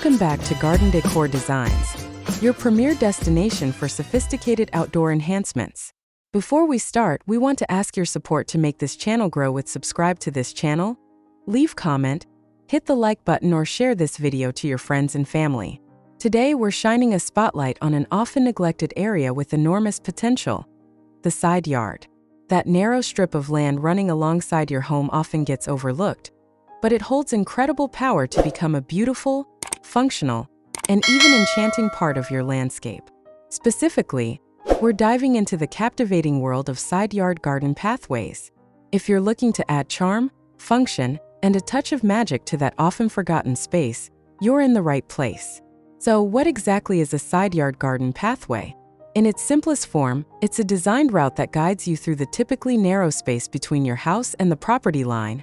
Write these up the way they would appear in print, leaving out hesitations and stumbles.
Welcome back to Garden Decor Designs, your premier destination for sophisticated outdoor enhancements. Before we start, we want to ask your support to make this channel grow with subscribe to this channel, leave comment, hit the like button or share this video to your friends and family. Today we're shining a spotlight on an often neglected area with enormous potential, the side yard. That narrow strip of land running alongside your home often gets overlooked, but it holds incredible power to become a beautiful, functional, and even enchanting part of your landscape. Specifically, we're diving into the captivating world of side yard garden pathways. If you're looking to add charm, function, and a touch of magic to that often forgotten space, you're in the right place. So, what exactly is a side yard garden pathway? In its simplest form, it's a designed route that guides you through the typically narrow space between your house and the property line,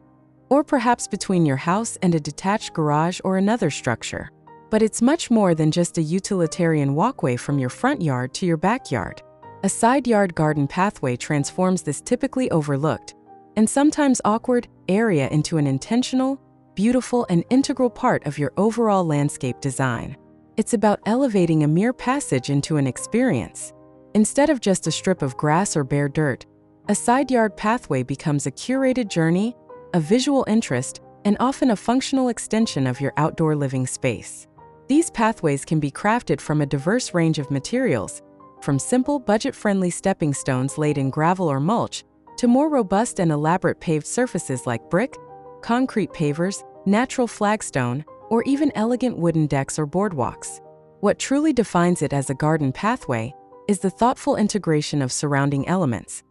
or perhaps between your house and a detached garage or another structure. But it's much more than just a utilitarian walkway from your front yard to your backyard. A side yard garden pathway transforms this typically overlooked, and sometimes awkward, area into an intentional, beautiful, and integral part of your overall landscape design. It's about elevating a mere passage into an experience. Instead of just a strip of grass or bare dirt, a side yard pathway becomes a curated journey, a visual interest, and often a functional extension of your outdoor living space. These pathways can be crafted from a diverse range of materials, from simple, budget-friendly stepping stones laid in gravel or mulch, to more robust and elaborate paved surfaces like brick, concrete pavers, natural flagstone, or even elegant wooden decks or boardwalks. What truly defines it as a garden pathway is the thoughtful integration of surrounding elements.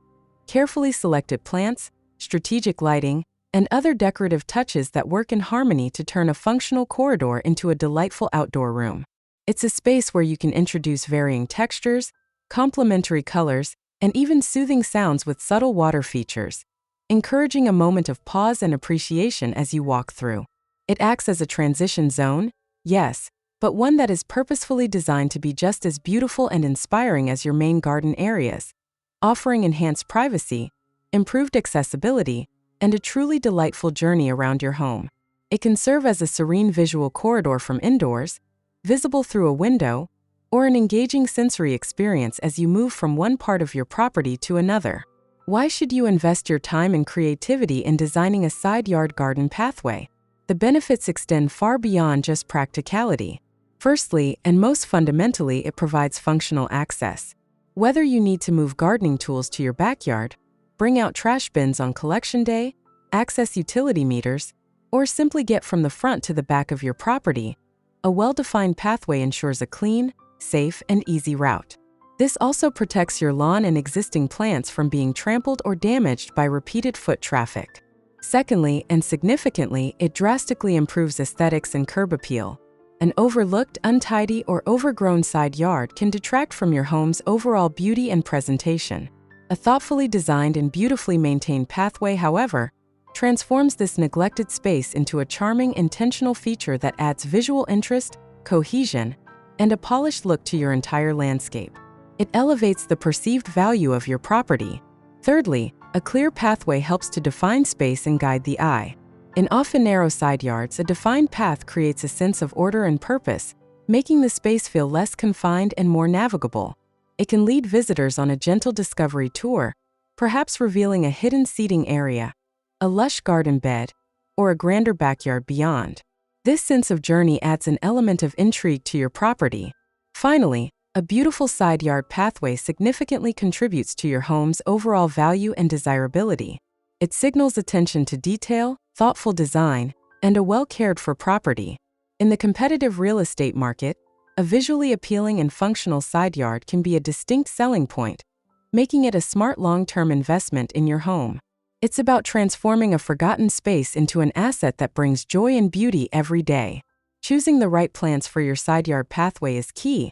Carefully selected plants, strategic lighting, and other decorative touches that work in harmony to turn a functional corridor into a delightful outdoor room. It's a space where you can introduce varying textures, complementary colors, and even soothing sounds with subtle water features, encouraging a moment of pause and appreciation as you walk through. It acts as a transition zone, yes, but one that is purposefully designed to be just as beautiful and inspiring as your main garden areas, offering enhanced privacy, improved accessibility, and a truly delightful journey around your home. It can serve as a serene visual corridor from indoors, visible through a window, or an engaging sensory experience as you move from one part of your property to another. Why should you invest your time and creativity in designing a side yard garden pathway? The benefits extend far beyond just practicality. Firstly, and most fundamentally, it provides functional access. Whether you need to move gardening tools to your backyard, bring out trash bins on collection day, access utility meters, or simply get from the front to the back of your property, a well-defined pathway ensures a clean, safe, and easy route. This also protects your lawn and existing plants from being trampled or damaged by repeated foot traffic. Secondly, and significantly, it drastically improves aesthetics and curb appeal. An overlooked, untidy, or overgrown side yard can detract from your home's overall beauty and presentation. A thoughtfully designed and beautifully maintained pathway, however, transforms this neglected space into a charming, intentional feature that adds visual interest, cohesion, and a polished look to your entire landscape. It elevates the perceived value of your property. Thirdly, a clear pathway helps to define space and guide the eye. In often narrow side yards, a defined path creates a sense of order and purpose, making the space feel less confined and more navigable. It can lead visitors on a gentle discovery tour, perhaps revealing a hidden seating area, a lush garden bed, or a grander backyard beyond. This sense of journey adds an element of intrigue to your property. Finally, a beautiful side yard pathway significantly contributes to your home's overall value and desirability. It signals attention to detail, thoughtful design, and a well-cared-for property. In the competitive real estate market, a visually appealing and functional side yard can be a distinct selling point, making it a smart long-term investment in your home. It's about transforming a forgotten space into an asset that brings joy and beauty every day. Choosing the right plants for your side yard pathway is key,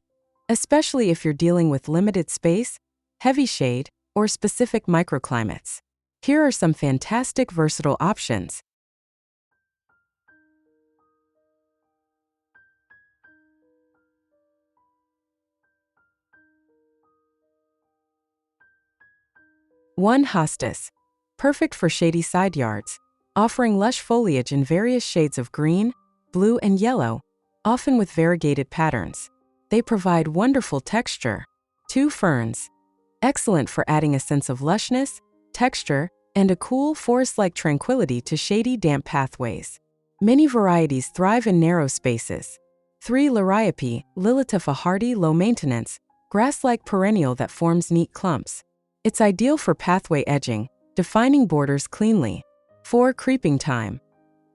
especially if you're dealing with limited space, heavy shade, or specific microclimates. Here are some fantastic versatile options. One hostas. Perfect for shady side yards, offering lush foliage in various shades of green, blue, and yellow. often with variegated patterns. They provide wonderful texture. 2 ferns. Excellent for adding a sense of lushness, texture, and a cool, forest-like tranquility to shady, damp pathways. Many varieties thrive in narrow spaces. 3 liriope, Lilith, a hardy, low-maintenance, grass-like perennial that forms neat clumps. It's ideal for pathway edging, defining borders cleanly. 4 creeping thyme.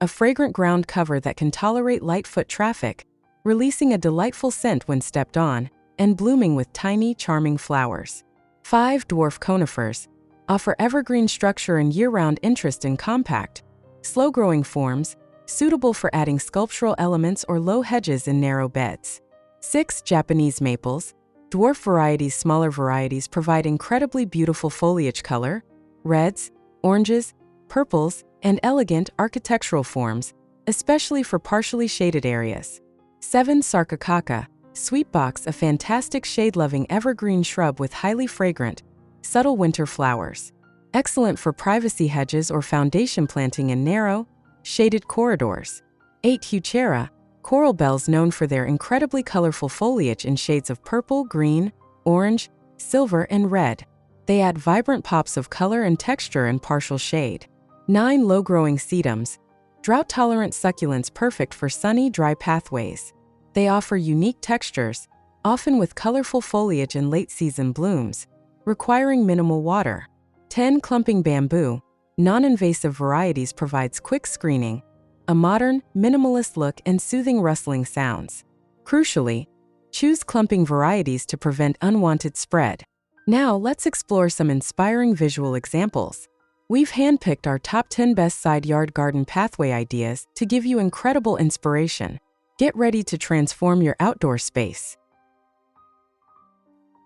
A fragrant ground cover that can tolerate light foot traffic, releasing a delightful scent when stepped on, and blooming with tiny, charming flowers. 5 dwarf conifers. Offer evergreen structure and year-round interest in compact, slow-growing forms, suitable for adding sculptural elements or low hedges in narrow beds. 6 Japanese maples. Dwarf varieties. Smaller varieties provide incredibly beautiful foliage color, reds, oranges, purples, and elegant architectural forms, especially for partially shaded areas. 7 Sarcococca. Sweetbox, a fantastic shade-loving evergreen shrub with highly fragrant, subtle winter flowers. Excellent for privacy hedges or foundation planting in narrow, shaded corridors. 8 Heuchera. Coral bells known for their incredibly colorful foliage in shades of purple, green, orange, silver, and red. They add vibrant pops of color and texture in partial shade. 9 low-growing sedums. Drought-tolerant succulents perfect for sunny, dry pathways. They offer unique textures, often with colorful foliage and late-season blooms, requiring minimal water. 10 clumping bamboo. Non-invasive varieties provides quick screening, a modern, minimalist look, and soothing rustling sounds. Crucially, choose clumping varieties to prevent unwanted spread. Now let's explore some inspiring visual examples. We've handpicked our top 10 best side yard garden pathway ideas to give you incredible inspiration. Get ready to transform your outdoor space.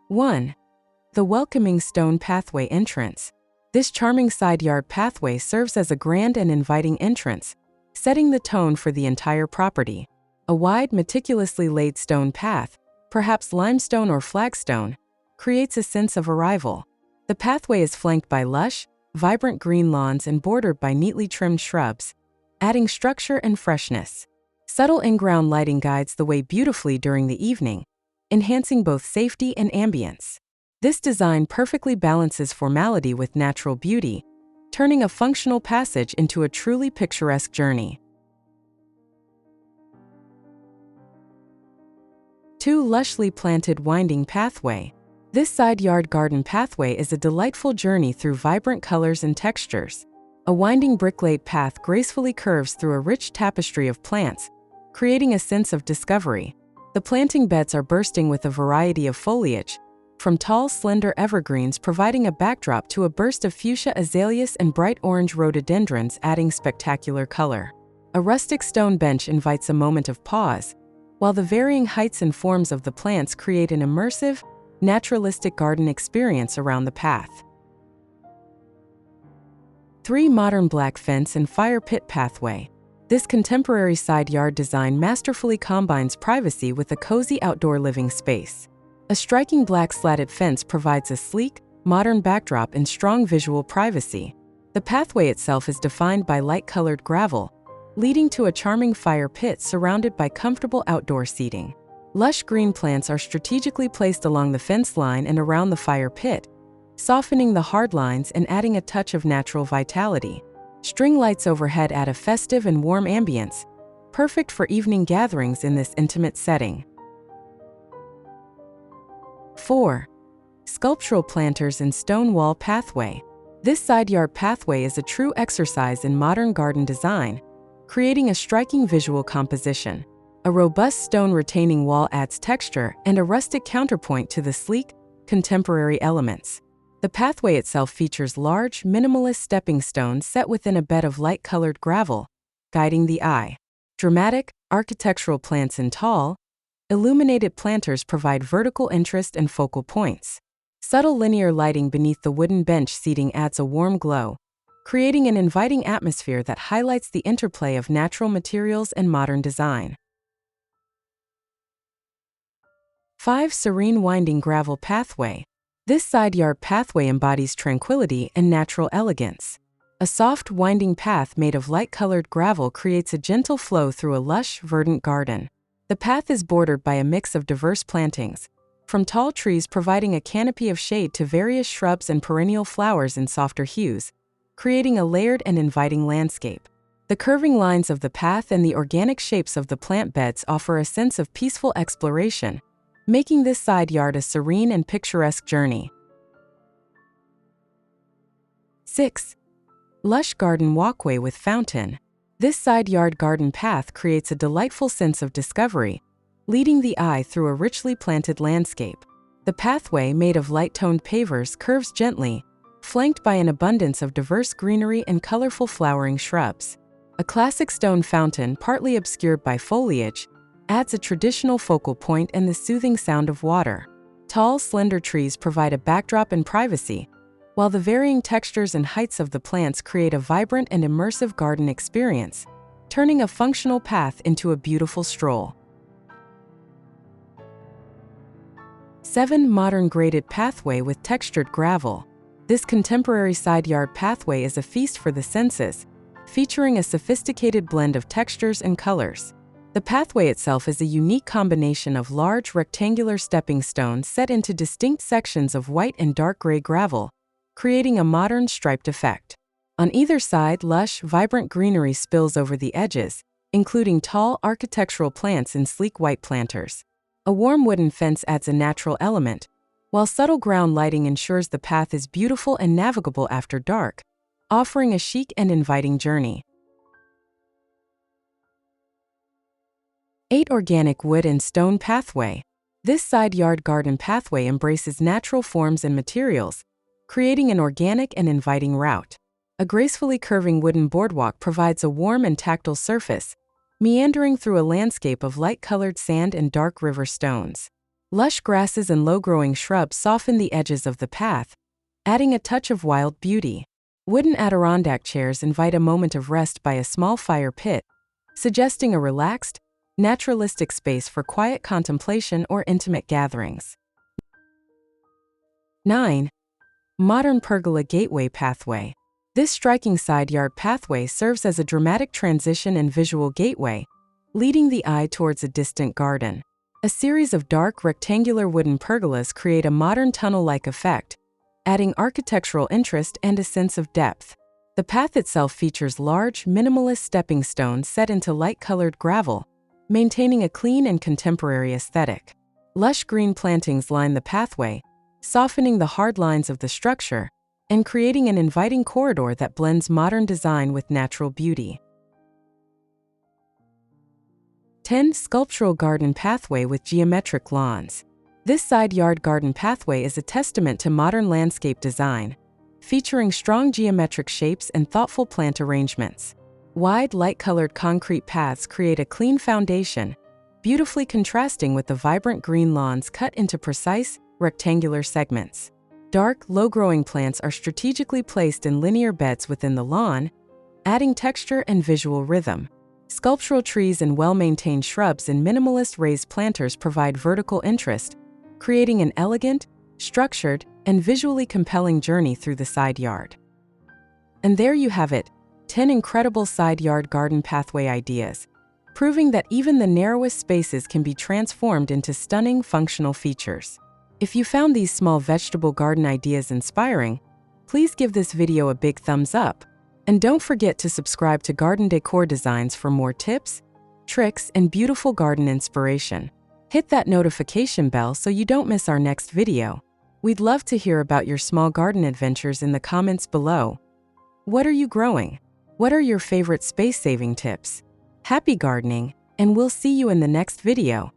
1. The welcoming stone pathway entrance. This charming side yard pathway serves as a grand and inviting entrance, setting the tone for the entire property. A wide, meticulously laid stone path, perhaps limestone or flagstone, creates a sense of arrival. The pathway is flanked by lush, vibrant green lawns and bordered by neatly trimmed shrubs, adding structure and freshness. Subtle in-ground lighting guides the way beautifully during the evening, enhancing both safety and ambience. This design perfectly balances formality with natural beauty, turning a functional passage into a truly picturesque journey. 2 lushly planted winding pathway. This side yard garden pathway is a delightful journey through vibrant colors and textures. A winding brick-laid path gracefully curves through a rich tapestry of plants, creating a sense of discovery. The planting beds are bursting with a variety of foliage, from tall, slender evergreens providing a backdrop to a burst of fuchsia azaleas and bright orange rhododendrons adding spectacular color. A rustic stone bench invites a moment of pause, while the varying heights and forms of the plants create an immersive, naturalistic garden experience around the path. 3 modern black fence and fire pit pathway. This contemporary side yard design masterfully combines privacy with a cozy outdoor living space. A striking black slatted fence provides a sleek, modern backdrop and strong visual privacy. The pathway itself is defined by light-colored gravel, leading to a charming fire pit surrounded by comfortable outdoor seating. Lush green plants are strategically placed along the fence line and around the fire pit, softening the hard lines and adding a touch of natural vitality. String lights overhead add a festive and warm ambience, perfect for evening gatherings in this intimate setting. 4. Sculptural planters and stone wall pathway. This side yard pathway is a true exercise in modern garden design, creating a striking visual composition. A robust stone retaining wall adds texture and a rustic counterpoint to the sleek, contemporary elements. The pathway itself features large, minimalist stepping stones set within a bed of light-colored gravel, guiding the eye. Dramatic, architectural plants and tall, illuminated planters provide vertical interest and focal points. Subtle linear lighting beneath the wooden bench seating adds a warm glow, creating an inviting atmosphere that highlights the interplay of natural materials and modern design. 5. Serene winding gravel pathway. This side yard pathway embodies tranquility and natural elegance. A soft, winding path made of light-colored gravel creates a gentle flow through a lush, verdant garden. The path is bordered by a mix of diverse plantings, from tall trees providing a canopy of shade to various shrubs and perennial flowers in softer hues, creating a layered and inviting landscape. The curving lines of the path and the organic shapes of the plant beds offer a sense of peaceful exploration, making this side yard a serene and picturesque journey. 6. Lush garden walkway with fountain. This side yard garden path creates a delightful sense of discovery, leading the eye through a richly planted landscape. The pathway, made of light-toned pavers, curves gently, flanked by an abundance of diverse greenery and colorful flowering shrubs. A classic stone fountain, partly obscured by foliage, adds a traditional focal point and the soothing sound of water. Tall, slender trees provide a backdrop and privacy, while the varying textures and heights of the plants create a vibrant and immersive garden experience, turning a functional path into a beautiful stroll. 7. Modern graded pathway with textured gravel. This contemporary side yard pathway is a feast for the senses, featuring a sophisticated blend of textures and colors. The pathway itself is a unique combination of large rectangular stepping stones set into distinct sections of white and dark gray gravel, creating a modern striped effect. On either side, lush, vibrant greenery spills over the edges, including tall architectural plants and sleek white planters. A warm wooden fence adds a natural element, while subtle ground lighting ensures the path is beautiful and navigable after dark, offering a chic and inviting journey. 8. Organic wood and stone pathway. This side yard garden pathway embraces natural forms and materials, creating an organic and inviting route. A gracefully curving wooden boardwalk provides a warm and tactile surface, meandering through a landscape of light-colored sand and dark river stones. Lush grasses and low-growing shrubs soften the edges of the path, adding a touch of wild beauty. Wooden Adirondack chairs invite a moment of rest by a small fire pit, suggesting a relaxed, naturalistic space for quiet contemplation or intimate gatherings. 9. Modern pergola gateway pathway. This striking side yard pathway serves as a dramatic transition and visual gateway, leading the eye towards a distant garden. A series of dark, rectangular wooden pergolas create a modern tunnel-like effect, adding architectural interest and a sense of depth. The path itself features large, minimalist stepping stones set into light-colored gravel, maintaining a clean and contemporary aesthetic. Lush green plantings line the pathway, softening the hard lines of the structure and creating an inviting corridor that blends modern design with natural beauty. 10. Sculptural garden pathway with geometric lawns. This side yard garden pathway is a testament to modern landscape design, featuring strong geometric shapes and thoughtful plant arrangements. Wide, light-colored concrete paths create a clean foundation, beautifully contrasting with the vibrant green lawns cut into precise, rectangular segments. Dark, low-growing plants are strategically placed in linear beds within the lawn, adding texture and visual rhythm. Sculptural trees and well-maintained shrubs in minimalist raised planters provide vertical interest, creating an elegant, structured, and visually compelling journey through the side yard. And there you have it, 10 incredible side yard garden pathway ideas, proving that even the narrowest spaces can be transformed into stunning functional features. If you found these small vegetable garden ideas inspiring, please give this video a big thumbs up, and don't forget to subscribe to Garden Decor Designs for more tips, tricks, and beautiful garden inspiration. Hit that notification bell so you don't miss our next video. We'd love to hear about your small garden adventures in the comments below. What are you growing? What are your favorite space-saving tips? Happy gardening, and we'll see you in the next video.